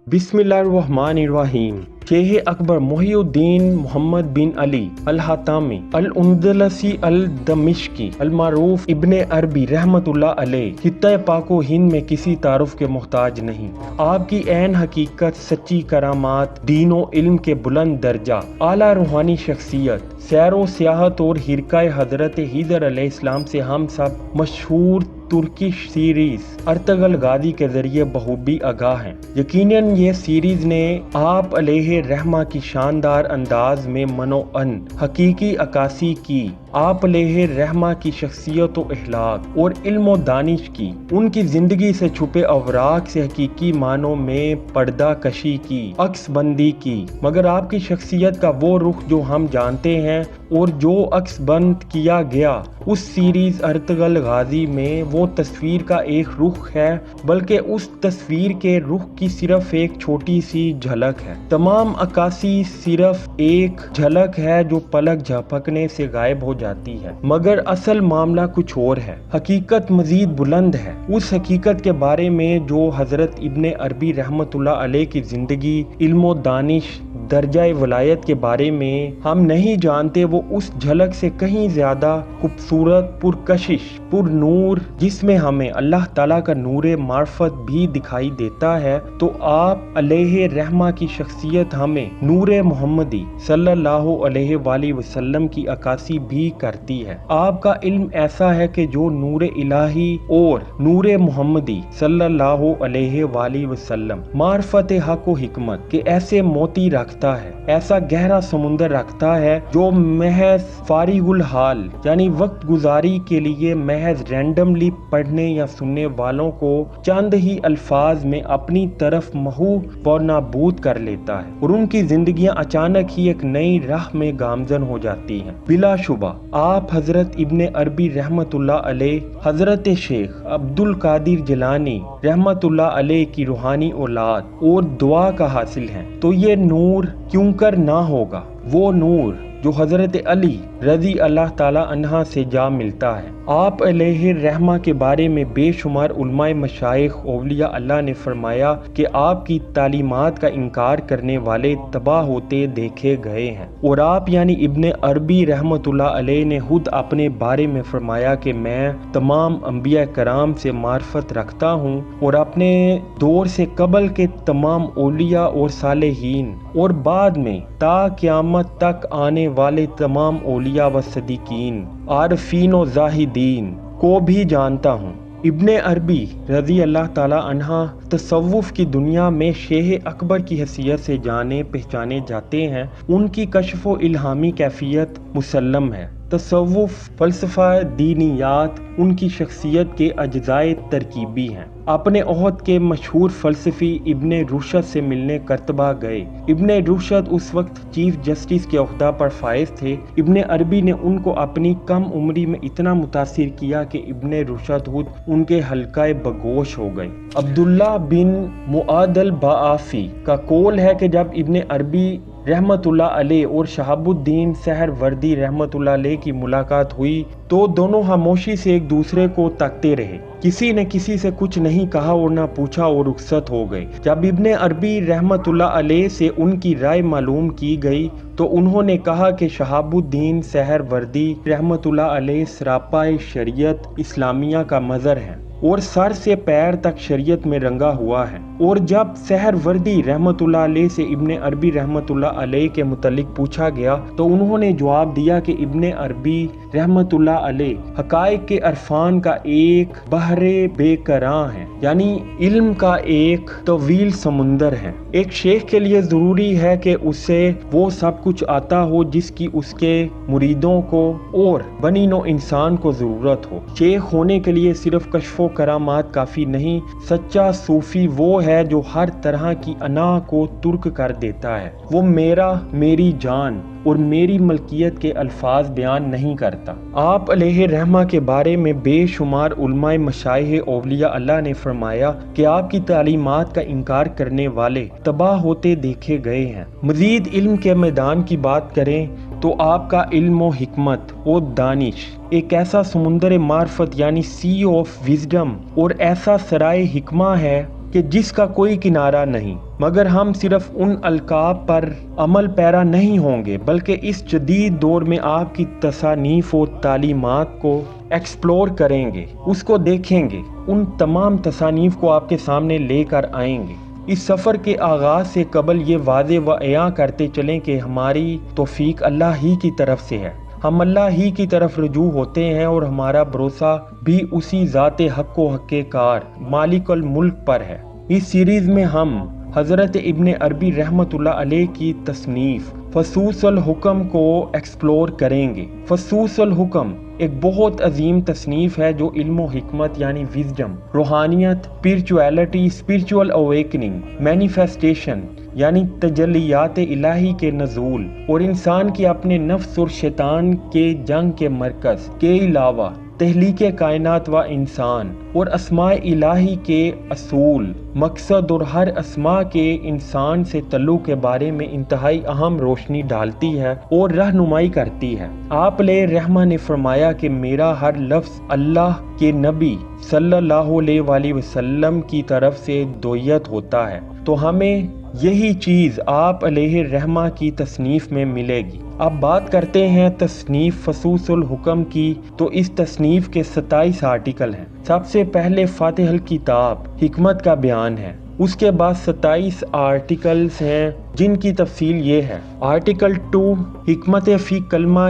बिस्मिल्लाहिर्रहमानिर्रहीम। शेख अकबर मुहिउद्दीन मोहम्मद बिन अली अल-हतामी अल-उंदलसी अल-दमिश्की अल-मारूफ इब्ने अरबी रहमतुल्लाह अलैह खित्ता पाको हिंद में किसी तारुफ के मोहताज नहीं। आपकी ऐन हकीकत, सच्ची करामात, दीनो इल्म के बुलंद दर्जा, आला रूहानी शख्सियत, सैरो सियाहत और हिरकाए हजरत हिदर अलैहिस्सलाम से हम सब मशहूर तुर्किश सीरीज अर्तगल गादी के जरिए बखूबी आगाह हैं। यकीनन ये सीरीज ने आप अलैहि रहमा की शानदार अंदाज में मनोअन हकीकी अक्कासी की, आप अलैहि रहमा की शख्सियत व अखलाक और इल्म व दानिश की, उनकी जिंदगी से छुपे अवराक से हकीकी मानों में पर्दा कशी की, अक्स बंदी की। मगर आपकी शख्सियत का वो रुख जो हम जानते हैं और जो अक्स बंद किया गया उस सीरीज अर्तगल गाजी में, वो तस्वीर का एक रुख है, बल्कि उस तस्वीर के रुख की सिर्फ एक छोटी सी झलक है। तमाम अक्कासी सिर्फ एक झलक है जो पलक झपकने से गायब हो जाती है, मगर असल मामला कुछ और है। हकीकत मजीद बुलंद है। उस हकीकत के बारे में जो हजरत इब्ने अरबी रहमतुल्लाह अलैह की जिंदगी, इल्म दानिश, दर्जा वलायत के बारे में हम नहीं जानते, वो उस झलक से कहीं ज्यादा खूबसूरत, पुरकशिश, पुरनूर, जिसमें हमें अल्लाह ताला का नूरे मार्फत भी दिखाई देता है। तो आप अलैहि रहमा की शख्सियत हमें नूरे मोहम्मदी सल्लल्लाहु अलैहि वसल्लम की अक्कासी भी करती है। आपका इल्म ऐसा है कि जो नूरे इलाही और नूरे मोहम्मदी सल्लल्लाहु अलैहि वसल्लम मार्फत हक व हिकमत के ऐसे मोती रखता है, ऐसा गहरा समुंदर रखता है जो महज फारिगुल हाल यानी वक्त गुजारी के लिए महज रैंडमली पढ़ने या सुनने वालों को चंद ही अल्फाज में अपनी तरफ महू व नाबूद कर लेता है और उनकी जिंदगियां अचानक ही एक नई राह में गामजन हो जाती हैं। बिलाशुबा आप हजरत इब्ने अरबी रहमतुल्लाह अलैह, हजरत शेख अब्दुल कादिर जिलानी रहमतुल्लाह अलैह की रूहानी औलाद और दुआ का हासिल हैं। तो ये नूर क्यों कर ना होगा, वो नूर जो हजरत अली रजी अल्लाह ताला अन्हा से जा मिलता है। आप अलैहि रहमा के बारे में बेशुमार उलमाए मशाइख औलिया अल्लाह ने फरमाया कि आपकी तालीमात का इनकार करने वाले तबाह होते देखे गए हैं, और आप यानी इब्ने अरबी रहमतुल्लाह अलैह ने खुद अपने बारे में फरमाया कि मैं तमाम अंबिया कराम से मार्फत रखता हूँ और अपने दौर से कबल के तमाम औलिया और सालेहीन और बाद में ता क़यामत तक आने वाले तमाम औलिया व सदीकीन, आरफीन व जाहिदीन को भी जानता हूँ। इब्ने अरबी रज़ी अल्लाह ताला अन्हा तसव्वुफ की दुनिया में शेख अकबर की हैसियत से जाने पहचाने जाते हैं। उनकी कश्फ व इल्हामी कैफियत मुसल्लम है। तसव्वुफ, फ़लसफ़ा, दीनियात उनकी शख्सियत के अज्जाए तरकीबी हैं। अपने ओहद के मशहूर फ़लसफ़ी इब्ने रुशद से मिलने करतबा गए। इब्ने रुशद उस वक्त चीफ जस्टिस के ओहदा पर फाइज थे। इब्ने अरबी ने उनको अपनी कम उम्री में इतना मुतासिर किया कि इब्ने रुशद खुद उनके हल्काए बगोश हो गए। अब्दुल्ला बिन मुआदल बाआफी का कौल है कि जब इब्ने अरबी रहमतुल्लाह अलैह और शहाबुद्दीन सहरवर्दी रहमतुल्लाह अलैह की मुलाकात हुई तो दोनों खामोशी से एक दूसरे को तकते रहे। किसी ने किसी से कुछ नहीं कहा और ना पूछा और रुखसत हो गए। जब इब्ने अरबी रहमतुल्लाह अलैह से उनकी राय मालूम की गई तो उन्होंने कहा कि शहाबुद्दीन सहरवर्दी रहमतुल्लाह अलैह सरापाए शरीयत इस्लामिया का मज़र है और सर से पैर तक शरीयत में रंगा हुआ है। और जब सहरवर्दी रहमतुल्लाह अलैह से इब्ने अरबी रहमतुल्लाह अलैह के मुतल्लिक पूछा गया तो उन्होंने जवाब दिया कि इब्ने अरबी रहमतुल्लाह अलैह हकाइक के अरफान का एक बहरे बेकरां है, यानी इल्म का एक तवील समुंदर है। एक शेख के लिए ज़रूरी है कि उसे वो सब कुछ आता हो जिसकी उसके मुरीदों को और बनी नो इंसान को ज़रूरत हो। शेख होने के लिए सिर्फ कश्फो करामात काफ़ी नहीं, सच्चा सूफी वो है जो हर तरह की अना को तुर्क कर देता है। वो मेरा, मेरी जान और मेरी मलकियत के अल्फाज बयान नहीं करता। आप अलैहि रहमा के बारे में बेशुमार उलमाए मशाइख औलिया अल्लाह ने फरमाया कि आपकी तालीमात का इनकार करने वाले तबाह होते देखे गए हैं। मजीद इल्म के मैदान की बात करें तो आपका इल्म व हिकमत और दानिश एक ऐसा समुंदर मार्फत यानी सी ऑफ विजडम और ऐसा सराय हिकमा है کہ جس کا کوئی کنارہ نہیں، مگر ہم صرف ان القاب پر عمل پیرا نہیں ہوں گے بلکہ اس جدید دور میں آپ کی تصانیف و تعلیمات کو ایکسپلور کریں گے، اس کو دیکھیں گے، ان تمام تصانیف کو آپ کے سامنے لے کر آئیں گے۔ اس سفر کے آغاز سے قبل یہ واضح و عیاں کرتے چلیں کہ ہماری توفیق اللہ ہی کی طرف سے ہے، ہم اللہ ہی کی طرف رجوع ہوتے ہیں اور ہمارا بھروسہ بھی اسی ذات حق و حقیقار مالک الملک پر ہے۔ اس سیریز میں ہم حضرت ابن عربی رحمۃ اللہ علیہ کی تصنیف فصوص الحکم کو ایکسپلور کریں گے۔ فصوص الحکم ایک بہت عظیم تصنیف ہے جو علم و حکمت یعنی وزڈم، روحانیت، اسپرچویلٹی، اسپرچول اویکننگ، مینیفیسٹیشن یعنی تجلیات الہی کے نزول اور انسان کے اپنے نفس اور شیطان کے جنگ کے مرکز کے علاوہ تخلیق کائنات و انسان اور اسماء الہی کے اصول، مقصد اور ہر اسماء کے انسان سے تعلق کے بارے میں انتہائی اہم روشنی ڈالتی ہے اور رہنمائی کرتی ہے۔ آپ علیہ رحمہ نے فرمایا کہ میرا ہر لفظ اللہ کے نبی صلی اللہ علیہ وآلہ وسلم کی طرف سے دویت ہوتا ہے، تو ہمیں یہی چیز آپ علیہ رحمہ کی تصنیف میں ملے گی۔ اب بات کرتے ہیں تصنیف فصوص الحکم کی، تو اس تصنیف کے 27 آرٹیکل ہیں۔ سب سے پہلے فاتح الکتاب حکمت کا بیان ہے، اس کے بعد 27 آرٹیکلز ہیں جن کی تفصیل یہ ہے۔ آرٹیکل 2 حکمت فی کلمہ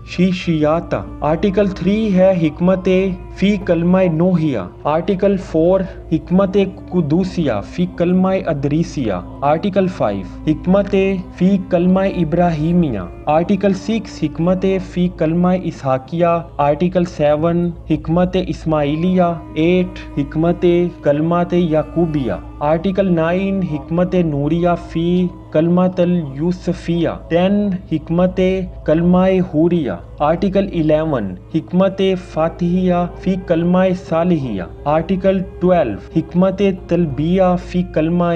شیشیاتا، آرٹیکل 3 ہے حکمت فی کلمہ نوحیہ، آرٹیکل 4 حکمت قدوسیہ فی کلمہ ادریسیہ، آرٹیکل 5 حکمت فی کلمہ ابراہیمیہ، آرٹیکل 6 حکمت فی کلمہ اسحاقیہ، آرٹیکل 7 حکمت اسماعیلیہ، 8 حکمت کلمات یعقوبیہ، آرٹیکل 9 حکمت نوریہ فی کلمات اليوسفیہ، 10 حکمت کلمہ حوریہ، آرٹیکل 11 حکمت فاتحیہ فی کلمہ صالحیہ، آرٹیکل 12 حکمت تلبیہ فی کلمہ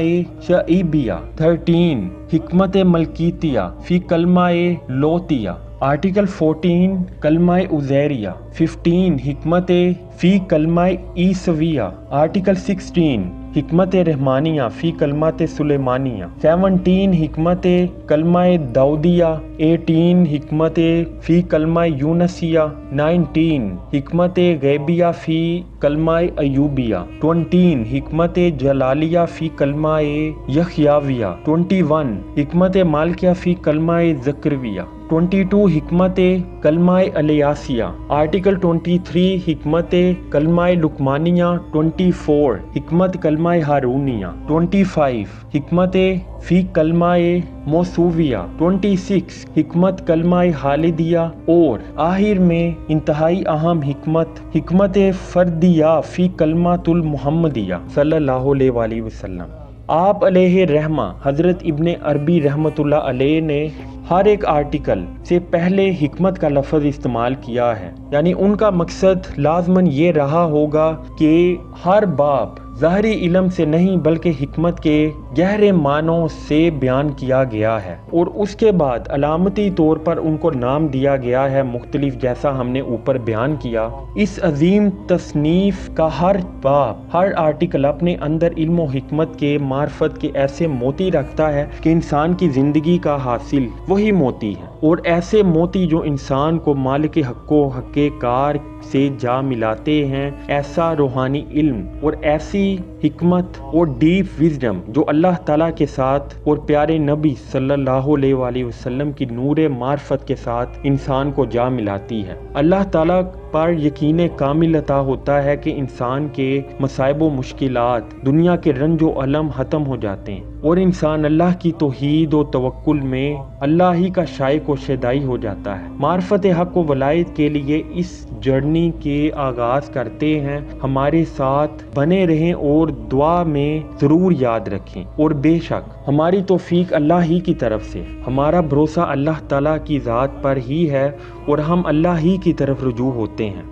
شعیبیہ، 13 حکمت ملکیتیہ فی کلمہ لوتیہ، آرٹیکل 14 کلمہ عزیریہ، 15 حکمت فی کلمہ عیسویہ، آرٹیکل 16 حکمت رحمانیہ فی کلمات سلیمانیہ، 17 حکمت کلمہ داؤدیہ، 18 حکمت فی کلمہ یونسیہ، 19 حکمت غیبیہ فی کلمہ ایوبیہ، 20 حکمت جلالیہ فی کلمہ یحیویہ، 21 حکمت مالکیہ فی کلمہ زکرویہ، 22 حکمت کلمہ الیاسیہ، آرٹیکل 23 حکمت کلمہ لقمانیہ، 24 حکمت کلمہ ہارونیہ، 25 حکمت فی کلمہ موسویہ، 26 حکمت کلمہ خالدیہ، اور آخر میں انتہائی اہم حکمت فردیہ فی کلمات المحمدیہ صلی اللہ علیہ وآلہ وسلم۔ آپ علیہ رحمہ حضرت ابن عربی رحمۃ اللہ علیہ نے ہر ایک آرٹیکل سے پہلے حکمت کا لفظ استعمال کیا ہے، یعنی ان کا مقصد لازماً یہ رہا ہوگا کہ ہر باب ظاہری علم سے نہیں بلکہ حکمت کے گہرے معنوں سے بیان کیا گیا ہے، اور اس کے بعد علامتی طور پر ان کو نام دیا گیا ہے مختلف، جیسا ہم نے اوپر بیان کیا۔ اس عظیم تصنیف کا ہر باب، ہر آرٹیکل اپنے اندر علم و حکمت کے معرفت کے ایسے موتی رکھتا ہے کہ انسان کی زندگی کا حاصل وہی موتی ہے، اور ایسے موتی جو انسان کو مالک حق و حقیقار سے جا ملاتے ہیں، ایسا روحانی علم اور ایسی حکمت اور ڈیپ وزڈم جو اللہ تعالیٰ کے ساتھ اور پیارے نبی صلی اللہ علیہ وآلہ وسلم کی نور معرفت کے ساتھ انسان کو جا ملاتی ہے۔ اللہ تعالیٰ پر یقین کامل عطا ہوتا ہے کہ انسان کے مصائب و مشکلات، دنیا کے رنج و الم ختم ہو جاتے ہیں، اور انسان اللہ کی توحید و توکل میں اللہ ہی کا شائق و شیدائی ہو جاتا ہے۔ معرفت حق و ولایت کے لیے اس جرنی کے آغاز کرتے ہیں، ہمارے ساتھ بنے رہیں اور دعا میں ضرور یاد رکھیں، اور بے شک ہماری توفیق اللہ ہی کی طرف سے، ہمارا بھروسہ اللہ تعالیٰ کی ذات پر ہی ہے، اور ہم اللہ ہی کی طرف رجوع ہوتے ہیں۔